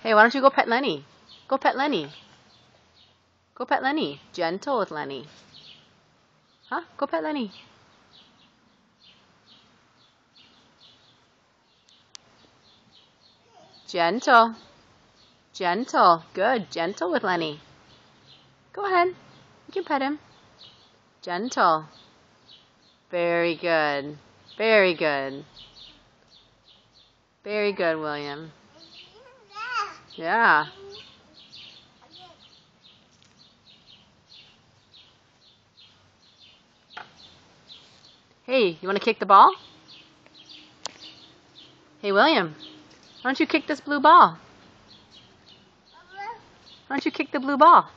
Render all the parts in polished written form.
Hey, why don't you go pet Lenny? Go pet Lenny. Go pet Lenny. Gentle with Lenny. Huh? Go pet Lenny. Gentle. Gentle. Good. Gentle with Lenny. Go ahead. You can pet him. Gentle. Very good. Very good. Very good, William. Yeah. Hey, you want to kick the ball? Hey, William. Why don't you kick this blue ball? Why don't you kick the blue ball?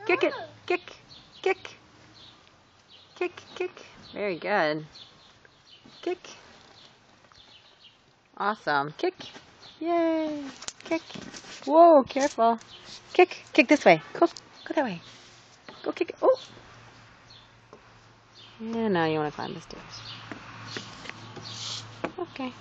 Kick it. Kick. Kick. Kick. Kick. Very good. Kick. Awesome. Kick. Yay. Kick. Whoa, careful. Kick. Kick this way. Go that way. Go kick it. Oh. Yeah, now you want to climb the stairs. Okay.